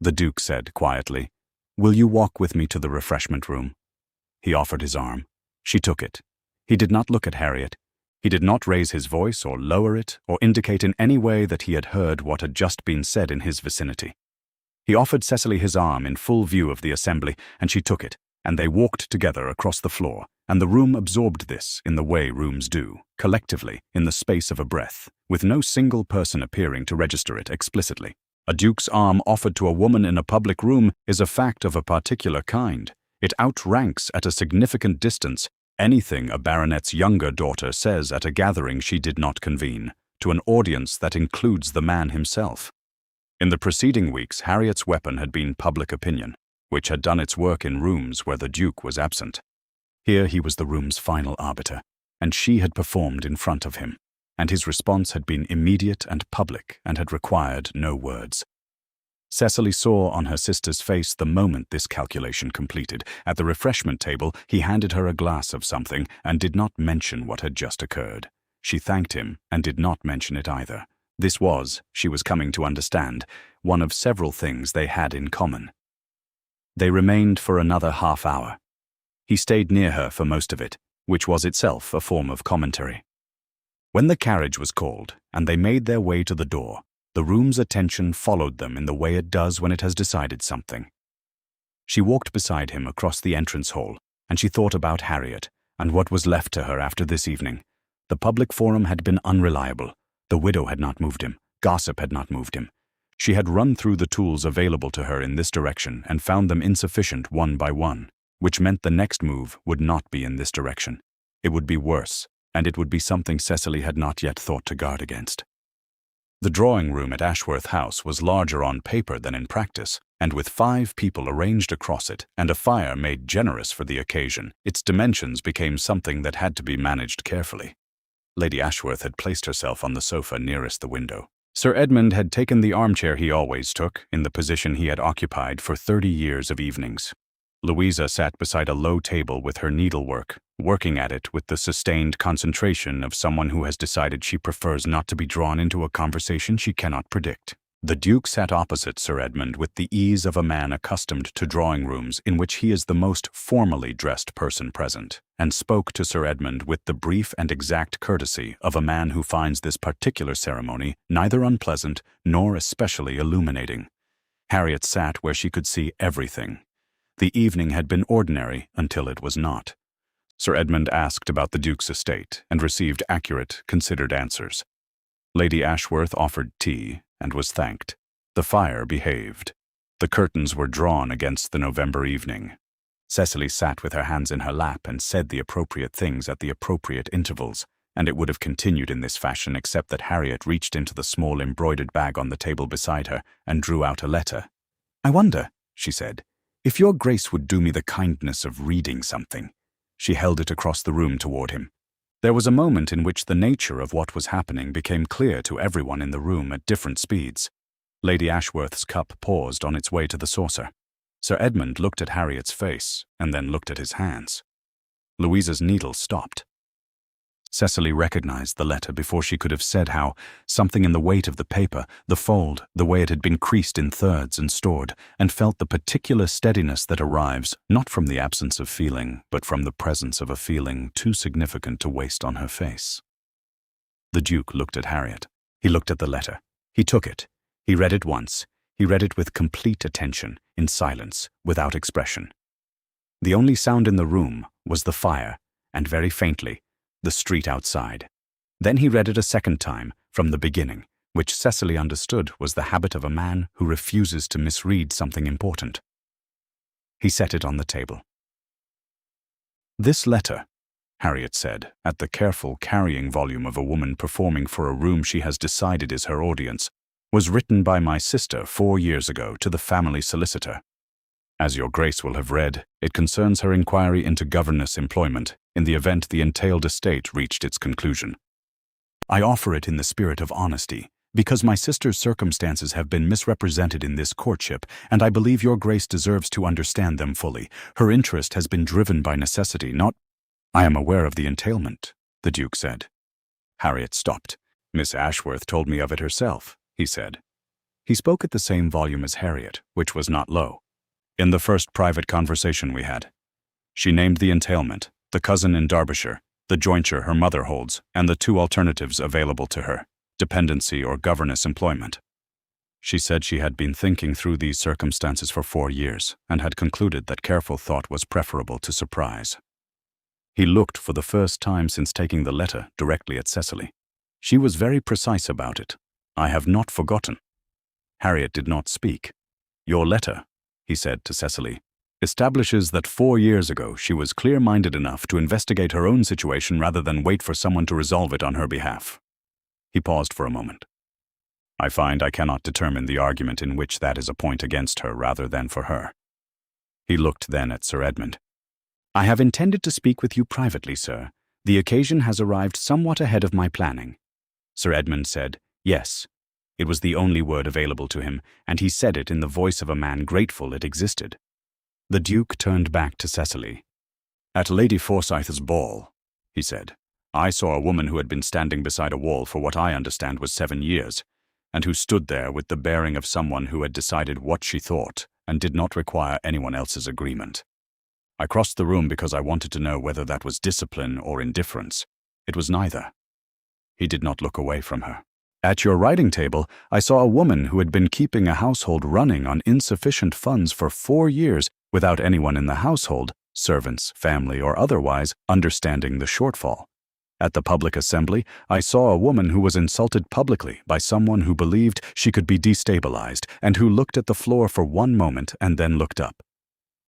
The Duke said quietly, "Will you walk with me to the refreshment room?" He offered his arm. She took it. He did not look at Harriet. He did not raise his voice or lower it or indicate in any way that he had heard what had just been said in his vicinity. He offered Cecily his arm in full view of the assembly, and she took it, and they walked together across the floor, and the room absorbed this in the way rooms do, collectively, in the space of a breath, with no single person appearing to register it explicitly. A duke's arm offered to a woman in a public room is a fact of a particular kind. It outranks at a significant distance anything a baronet's younger daughter says at a gathering she did not convene, to an audience that includes the man himself. In the preceding weeks, Harriet's weapon had been public opinion, which had done its work in rooms where the Duke was absent. Here he was the room's final arbiter, and she had performed in front of him, and his response had been immediate and public and had required no words. Cecily saw on her sister's face the moment this calculation completed. At the refreshment table, he handed her a glass of something and did not mention what had just occurred. She thanked him and did not mention it either. This was, she was coming to understand, one of several things they had in common. They remained for another half hour. He stayed near her for most of it, which was itself a form of commentary. When the carriage was called and they made their way to the door, the room's attention followed them in the way it does when it has decided something. She walked beside him across the entrance hall, and she thought about Harriet and what was left to her after this evening. The public forum had been unreliable. The widow had not moved him. Gossip had not moved him. She had run through the tools available to her in this direction and found them insufficient one by one, which meant the next move would not be in this direction. It would be worse, and it would be something Cecily had not yet thought to guard against. The drawing room at Ashworth House was larger on paper than in practice, and with 5 people arranged across it and a fire made generous for the occasion, its dimensions became something that had to be managed carefully. Lady Ashworth had placed herself on the sofa nearest the window. Sir Edmund had taken the armchair he always took, in the position he had occupied for 30 years of evenings. Louisa sat beside a low table with her needlework, working at it with the sustained concentration of someone who has decided she prefers not to be drawn into a conversation she cannot predict. The Duke sat opposite Sir Edmund with the ease of a man accustomed to drawing rooms in which he is the most formally dressed person present, and spoke to Sir Edmund with the brief and exact courtesy of a man who finds this particular ceremony neither unpleasant nor especially illuminating. Harriet sat where she could see everything. The evening had been ordinary until it was not. Sir Edmund asked about the Duke's estate and received accurate, considered answers. Lady Ashworth offered tea and was thanked. The fire behaved. The curtains were drawn against the November evening. Cecily sat with her hands in her lap and said the appropriate things at the appropriate intervals, and it would have continued in this fashion except that Harriet reached into the small embroidered bag on the table beside her and drew out a letter. "I wonder," she said, "if your Grace would do me the kindness of reading something." She held it across the room toward him. There was a moment in which the nature of what was happening became clear to everyone in the room at different speeds. Lady Ashworth's cup paused on its way to the saucer. Sir Edmund looked at Harriet's face and then looked at his hands. Louisa's needle stopped. Cecily recognized the letter before she could have said how, something in the weight of the paper, the fold, the way it had been creased in thirds and stored, and felt the particular steadiness that arrives not from the absence of feeling, but from the presence of a feeling too significant to waste on her face. The Duke looked at Harriet. He looked at the letter. He took it. He read it once. He read it with complete attention, in silence, without expression. The only sound in the room was the fire, and very faintly, the street outside. Then he read it a second time, from the beginning, which Cecily understood was the habit of a man who refuses to misread something important. He set it on the table. "This letter," Harriet said, at the careful carrying volume of a woman performing for a room she has decided is her audience, "was written by my sister 4 years ago to the family solicitor. As your Grace will have read, it concerns her inquiry into governess employment in the event the entailed estate reached its conclusion. I offer it in the spirit of honesty, because my sister's circumstances have been misrepresented in this courtship, and I believe your Grace deserves to understand them fully. Her interest has been driven by necessity, not—" "I am aware of the entailment," the Duke said. Harriet stopped. "Miss Ashworth told me of it herself," he said. He spoke at the same volume as Harriet, which was not low. "In the first private conversation we had. She named the entailment, the cousin in Derbyshire, the jointure her mother holds, and the 2 alternatives available to her, dependency or governess employment. She said she had been thinking through these circumstances for 4 years and had concluded that careful thought was preferable to surprise." He looked for the first time since taking the letter directly at Cecily. She was very precise about it. "I have not forgotten." Harriet did not speak. "Your letter," he said to Cecily, "establishes that 4 years ago she was clear-minded enough to investigate her own situation rather than wait for someone to resolve it on her behalf." He paused for a moment. "I find I cannot determine the argument in which that is a point against her rather than for her." He looked then at Sir Edmund. "I have intended to speak with you privately, sir. The occasion has arrived somewhat ahead of my planning." Sir Edmund said, "Yes." It was the only word available to him, and he said it in the voice of a man grateful it existed. The Duke turned back to Cecily. "At Lady Forsyth's ball," he said, "I saw a woman who had been standing beside a wall for what I understand was 7 years, and who stood there with the bearing of someone who had decided what she thought and did not require anyone else's agreement. I crossed the room because I wanted to know whether that was discipline or indifference. It was neither." He did not look away from her. "At your writing table, I saw a woman who had been keeping a household running on insufficient funds for 4 years without anyone in the household, servants, family, or otherwise, understanding the shortfall. At the public assembly, I saw a woman who was insulted publicly by someone who believed she could be destabilized and who looked at the floor for 1 moment and then looked up."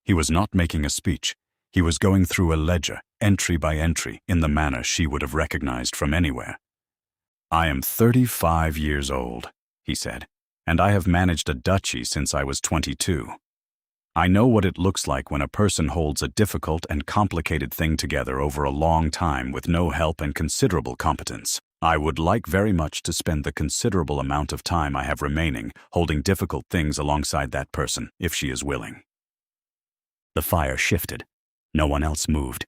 He was not making a speech. He was going through a ledger, entry by entry, in the manner she would have recognized from anywhere. "I am 35 years old," he said, "and I have managed a duchy since I was 22. I know what it looks like when a person holds a difficult and complicated thing together over a long time with no help and considerable competence. I would like very much to spend the considerable amount of time I have remaining holding difficult things alongside that person, if she is willing." The fire shifted. No one else moved.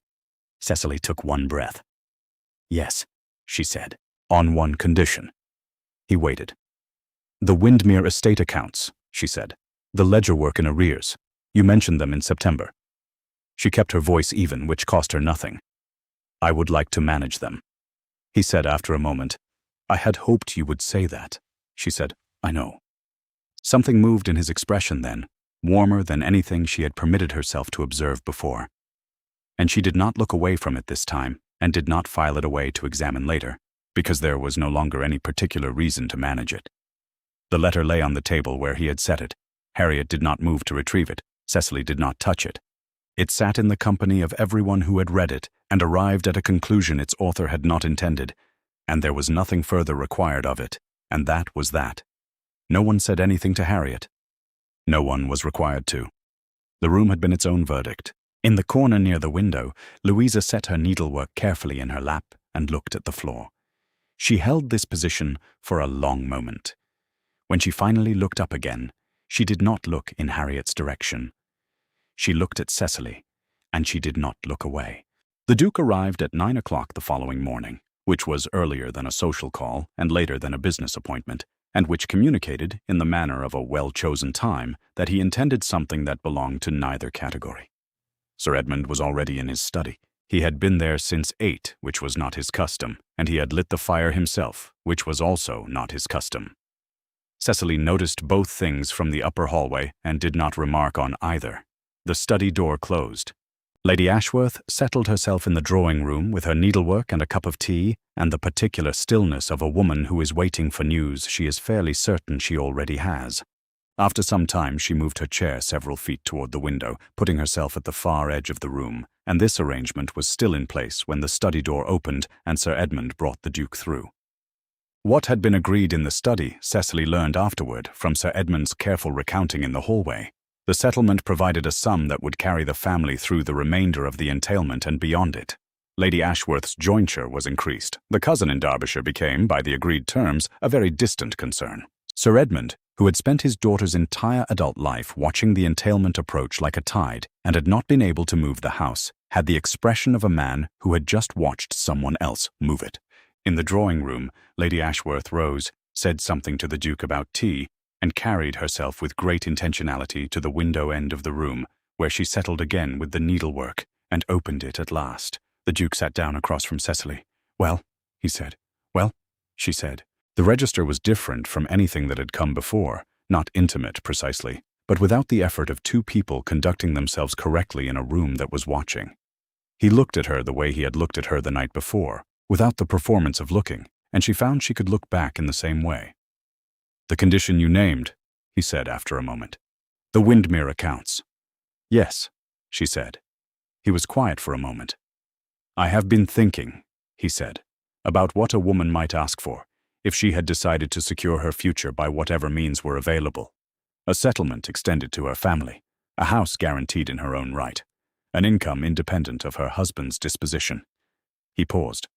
Cecily took 1 breath. "Yes," she said, "on 1 condition." He waited. "The Windmere estate accounts," she said. "The ledger work in arrears. You mentioned them in September." She kept her voice even, which cost her nothing. "I would like to manage them." He said after a moment, "I had hoped you would say that." She said, "I know." Something moved in his expression then, warmer than anything she had permitted herself to observe before. And she did not look away from it this time, and did not file it away to examine later, because there was no longer any particular reason to manage it. The letter lay on the table where he had set it. Harriet did not move to retrieve it. Cecily did not touch it. It sat in the company of everyone who had read it and arrived at a conclusion its author had not intended, and there was nothing further required of it, and that was that. No one said anything to Harriet. No one was required to. The room had been its own verdict. In the corner near the window, Louisa set her needlework carefully in her lap and looked at the floor. She held this position for a long moment. When she finally looked up again, she did not look in Harriet's direction. She looked at Cecily, and she did not look away. The Duke arrived at 9 o'clock the following morning, which was earlier than a social call and later than a business appointment, and which communicated, in the manner of a well-chosen time, that he intended something that belonged to neither category. Sir Edmund was already in his study. He had been there since 8, which was not his custom, and he had lit the fire himself, which was also not his custom. Cecily noticed both things from the upper hallway and did not remark on either. The study door closed. Lady Ashworth settled herself in the drawing-room with her needlework and a cup of tea, and the particular stillness of a woman who is waiting for news she is fairly certain she already has. After some time, she moved her chair several feet toward the window, putting herself at the far edge of the room, and this arrangement was still in place when the study door opened and Sir Edmund brought the Duke through. What had been agreed in the study, Cecily learned afterward from Sir Edmund's careful recounting in the hallway. The settlement provided a sum that would carry the family through the remainder of the entailment and beyond it. Lady Ashworth's jointure was increased. The cousin in Derbyshire became, by the agreed terms, a very distant concern. Sir Edmund, who had spent his daughter's entire adult life watching the entailment approach like a tide and had not been able to move the house, had the expression of a man who had just watched someone else move it. In the drawing-room, Lady Ashworth rose, said something to the Duke about tea, and carried herself with great intentionality to the window end of the room, where she settled again with the needlework, and opened it at last. The Duke sat down across from Cecily. "Well," he said. "Well," she said. The register was different from anything that had come before, not intimate precisely, but without the effort of two people conducting themselves correctly in a room that was watching. He looked at her the way he had looked at her the night before, without the performance of looking, and she found she could look back in the same way. "The condition you named," he said after a moment. "The Windmere accounts." "Yes," she said. He was quiet for a moment. "I have been thinking," he said, "about what a woman might ask for, if she had decided to secure her future by whatever means were available. A settlement extended to her family, a house guaranteed in her own right, an income independent of her husband's disposition." He paused.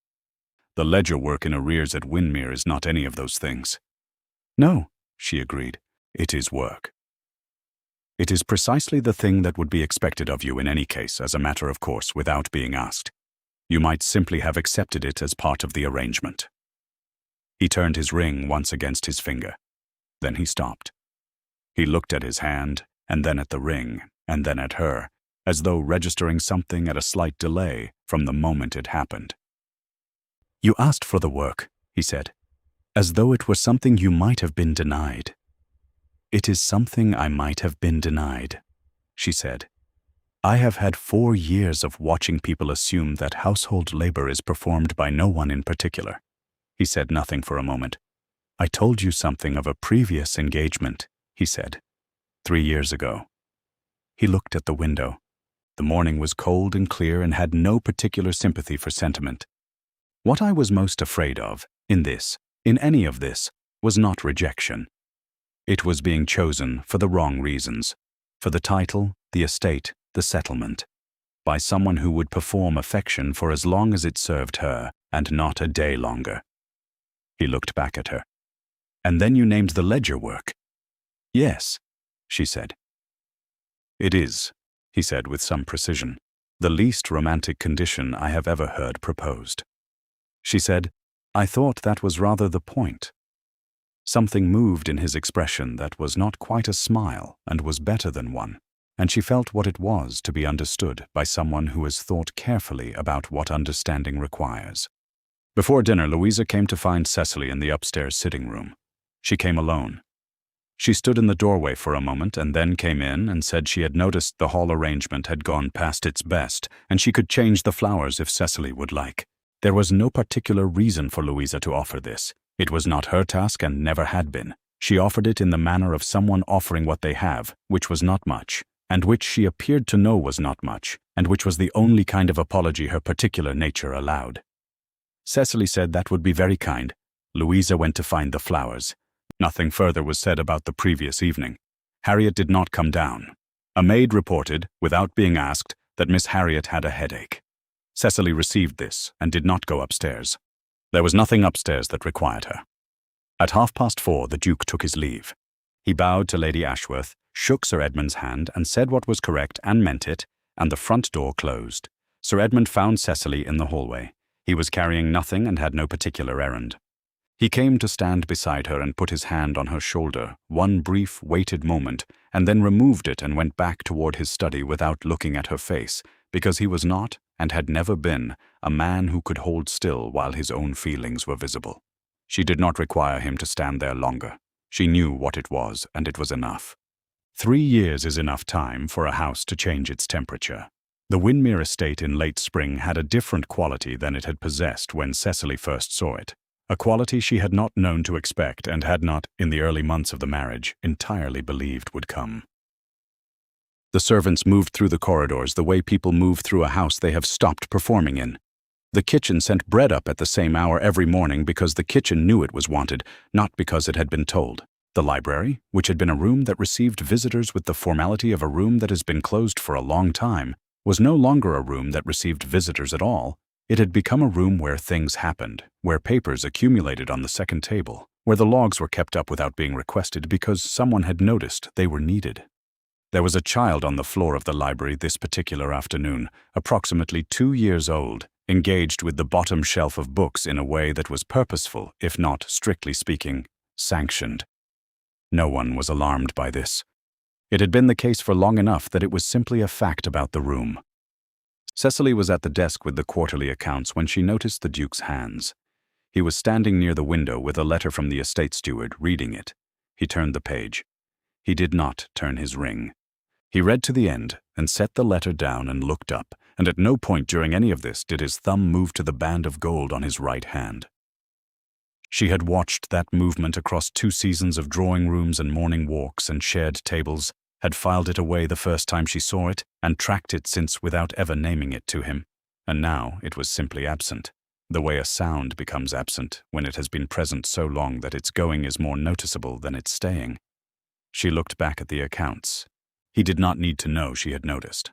"The ledger work in arrears at Windmere is not any of those things." "No," she agreed. "It is work. It is precisely the thing that would be expected of you in any case, as a matter of course, without being asked. You might simply have accepted it as part of the arrangement." He turned his ring once against his finger. Then he stopped. He looked at his hand, and then at the ring, and then at her, as though registering something at a slight delay from the moment it happened. "You asked for the work," he said, "as though it were something you might have been denied." "It is something I might have been denied," she said. "I have had 4 years of watching people assume that household labor is performed by no one in particular." He said nothing for a moment. "I told you something of a previous engagement," he said, 3 years ago." He looked at the window. The morning was cold and clear and had no particular sympathy for sentiment. "What I was most afraid of, in any of this, was not rejection. It was being chosen for the wrong reasons, for the title, the estate, the settlement, by someone who would perform affection for as long as it served her, and not a day longer." He looked back at her. "And then you named the ledger work." "Yes," she said. "It is," he said with some precision, "the least romantic condition I have ever heard proposed." She said, "I thought that was rather the point." Something moved in his expression that was not quite a smile and was better than one, and she felt what it was to be understood by someone who has thought carefully about what understanding requires. Before dinner, Louisa came to find Cecily in the upstairs sitting room. She came alone. She stood in the doorway for a moment and then came in and said she had noticed the hall arrangement had gone past its best and she could change the flowers if Cecily would like. There was no particular reason for Louisa to offer this. It was not her task and never had been. She offered it in the manner of someone offering what they have, which was not much, and which she appeared to know was not much, and which was the only kind of apology her particular nature allowed. Cecily said that would be very kind. Louisa went to find the flowers. Nothing further was said about the previous evening. Harriet did not come down. A maid reported, without being asked, that Miss Harriet had a headache. Cecily received this and did not go upstairs. There was nothing upstairs that required her. At 4:30, the Duke took his leave. He bowed to Lady Ashworth, shook Sir Edmund's hand and said what was correct and meant it, and the front door closed. Sir Edmund found Cecily in the hallway. He was carrying nothing and had no particular errand. He came to stand beside her and put his hand on her shoulder, one brief, weighted moment, and then removed it and went back toward his study without looking at her face, because he was not, and had never been, a man who could hold still while his own feelings were visible. She did not require him to stand there longer. She knew what it was, and it was enough. 3 years is enough time for a house to change its temperature. The Windermere estate in late spring had a different quality than it had possessed when Cecily first saw it, a quality she had not known to expect and had not, in the early months of the marriage, entirely believed would come. The servants moved through the corridors the way people move through a house they have stopped performing in. The kitchen sent bread up at the same hour every morning because the kitchen knew it was wanted, not because it had been told. The library, which had been a room that received visitors with the formality of a room that has been closed for a long time, was no longer a room that received visitors at all. It had become a room where things happened, where papers accumulated on the second table, where the logs were kept up without being requested because someone had noticed they were needed. There was a child on the floor of the library this particular afternoon, approximately 2 years old, engaged with the bottom shelf of books in a way that was purposeful, if not, strictly speaking, sanctioned. No one was alarmed by this. It had been the case for long enough that it was simply a fact about the room. Cecily was at the desk with the quarterly accounts when she noticed the Duke's hands. He was standing near the window with a letter from the estate steward, reading it. He turned the page. He did not turn his ring. He read to the end and set the letter down and looked up, and at no point during any of this did his thumb move to the band of gold on his right hand. She had watched that movement across 2 seasons of drawing rooms and morning walks and shared tables, had filed it away the first time she saw it, and tracked it since without ever naming it to him. And now it was simply absent, the way a sound becomes absent when it has been present so long that its going is more noticeable than its staying. She looked back at the accounts. He did not need to know she had noticed.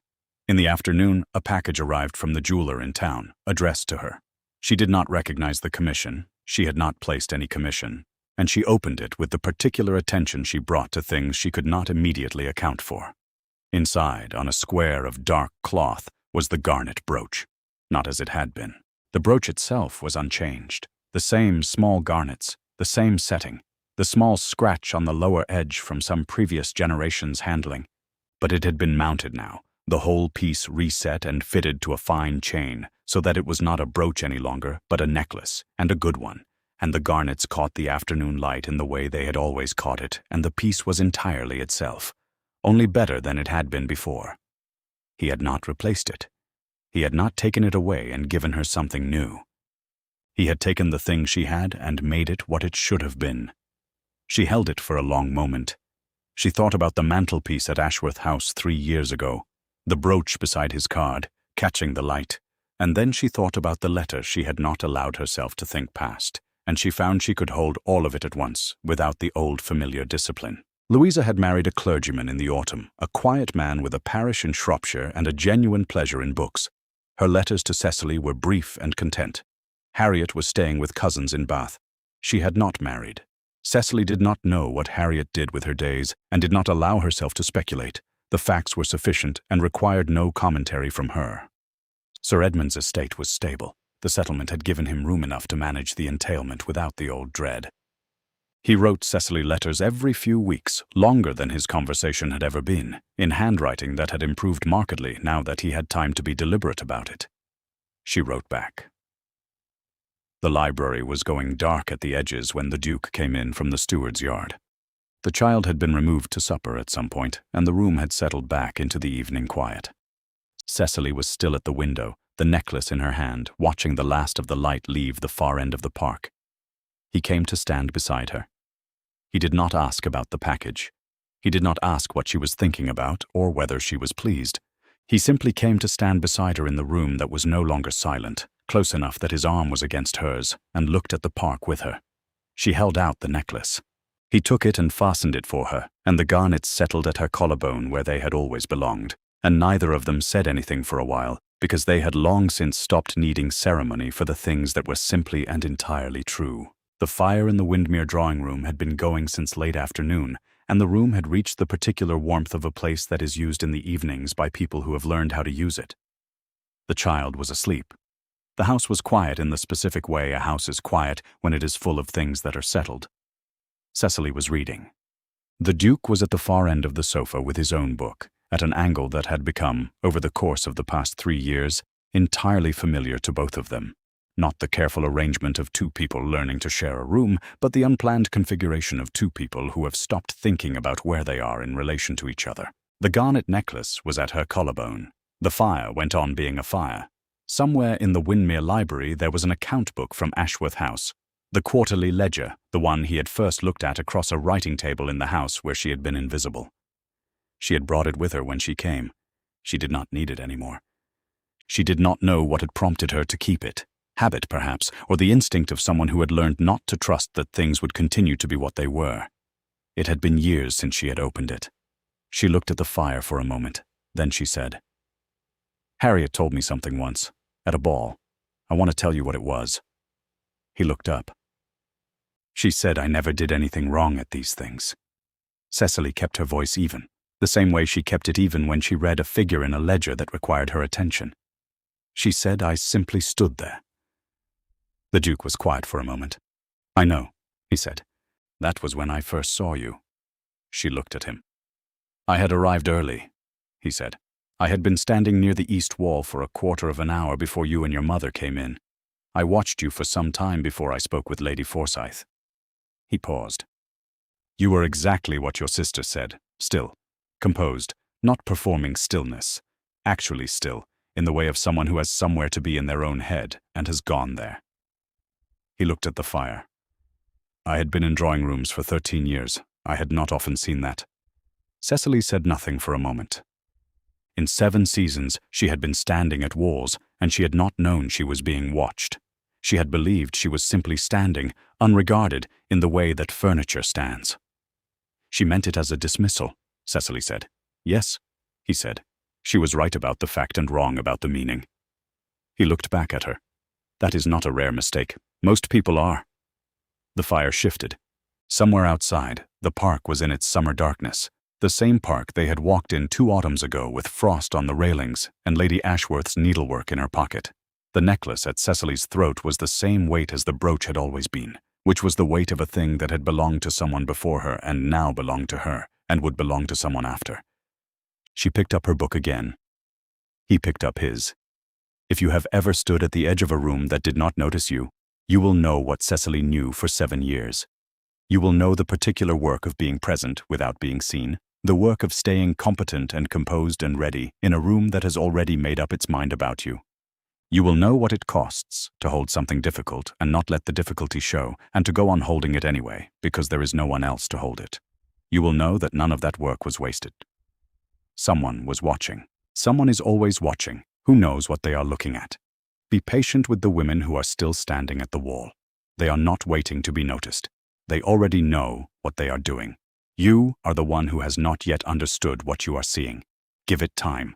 In the afternoon, a package arrived from the jeweler in town, addressed to her. She did not recognize the commission. She had not placed any commission, and she opened it with the particular attention she brought to things she could not immediately account for. Inside, on a square of dark cloth, was the garnet brooch, not as it had been. The brooch itself was unchanged. The same small garnets, the same setting, the small scratch on the lower edge from some previous generation's handling. But it had been mounted now, the whole piece reset and fitted to a fine chain, so that it was not a brooch any longer, but a necklace, and a good one, and the garnets caught the afternoon light in the way they had always caught it, and the piece was entirely itself, only better than it had been before. He had not replaced it. He had not taken it away and given her something new. He had taken the thing she had and made it what it should have been. She held it for a long moment. She thought about the mantelpiece at Ashworth House 3 years ago, the brooch beside his card, catching the light, and then she thought about the letter she had not allowed herself to think past, and she found she could hold all of it at once, without the old familiar discipline. Louisa had married a clergyman in the autumn, a quiet man with a parish in Shropshire and a genuine pleasure in books. Her letters to Cecily were brief and content. Harriet was staying with cousins in Bath. She had not married. Cecily did not know what Harriet did with her days and did not allow herself to speculate. The facts were sufficient and required no commentary from her. Sir Edmund's estate was stable. The settlement had given him room enough to manage the entailment without the old dread. He wrote Cecily letters every few weeks, longer than his conversation had ever been, in handwriting that had improved markedly now that he had time to be deliberate about it. She wrote back. The library was going dark at the edges when the Duke came in from the steward's yard. The child had been removed to supper at some point, and the room had settled back into the evening quiet. Cecily was still at the window, the necklace in her hand, watching the last of the light leave the far end of the park. He came to stand beside her. He did not ask about the package. He did not ask what she was thinking about or whether she was pleased. He simply came to stand beside her in the room that was no longer silent, close enough that his arm was against hers, and looked at the park with her. She held out the necklace. He took it and fastened it for her, and the garnets settled at her collarbone where they had always belonged, and neither of them said anything for a while, because they had long since stopped needing ceremony for the things that were simply and entirely true. The fire in the Windermere drawing-room had been going since late afternoon, and the room had reached the particular warmth of a place that is used in the evenings by people who have learned how to use it. The child was asleep. The house was quiet in the specific way a house is quiet when it is full of things that are settled. Cecily was reading. The Duke was at the far end of the sofa with his own book, at an angle that had become, over the course of the past 3 years, entirely familiar to both of them. Not the careful arrangement of 2 people learning to share a room, but the unplanned configuration of 2 people who have stopped thinking about where they are in relation to each other. The garnet necklace was at her collarbone. The fire went on being a fire. Somewhere in the Windmere Library there was an account book from Ashworth House, the quarterly ledger, the one he had first looked at across a writing table in the house where she had been invisible. She had brought it with her when she came. She did not need it anymore. She did not know what had prompted her to keep it. Habit, perhaps, or the instinct of someone who had learned not to trust that things would continue to be what they were. It had been years since she had opened it. She looked at the fire for a moment. Then she said, "Harriet told me something once, at a ball. I want to tell you what it was." He looked up. "She said I never did anything wrong at these things." Cecily kept her voice even, the same way she kept it even when she read a figure in a ledger that required her attention. "She said I simply stood there." The Duke was quiet for a moment. "I know," he said. "That was when I first saw you." She looked at him. "I had arrived early," he said. "I had been standing near the east wall for a quarter of an hour before you and your mother came in. I watched you for some time before I spoke with Lady Forsyth." He paused. "You were exactly what your sister said, still, composed, not performing stillness, actually still, in the way of someone who has somewhere to be in their own head and has gone there." He looked at the fire. "I had been in drawing rooms for 13 years. I had not often seen that." Cecily said nothing for a moment. In 7 seasons, she had been standing at walls, and she had not known she was being watched. She had believed she was simply standing, unregarded, in the way that furniture stands. "She meant it as a dismissal," Cecily said. "Yes," he said. "She was right about the fact and wrong about the meaning." He looked back at her. "That is not a rare mistake. Most people are." The fire shifted. Somewhere outside, the park was in its summer darkness, the same park they had walked in 2 autumns ago with frost on the railings and Lady Ashworth's needlework in her pocket. The necklace at Cecily's throat was the same weight as the brooch had always been, which was the weight of a thing that had belonged to someone before her and now belonged to her and would belong to someone after. She picked up her book again. He picked up his. If you have ever stood at the edge of a room that did not notice you, you will know what Cecily knew for 7 years. You will know the particular work of being present without being seen, the work of staying competent and composed and ready in a room that has already made up its mind about you. You will know what it costs to hold something difficult and not let the difficulty show, and to go on holding it anyway, because there is no one else to hold it. You will know that none of that work was wasted. Someone was watching. Someone is always watching, who knows what they are looking at. Be patient with the women who are still standing at the wall. They are not waiting to be noticed. They already know what they are doing. You are the one who has not yet understood what you are seeing. Give it time.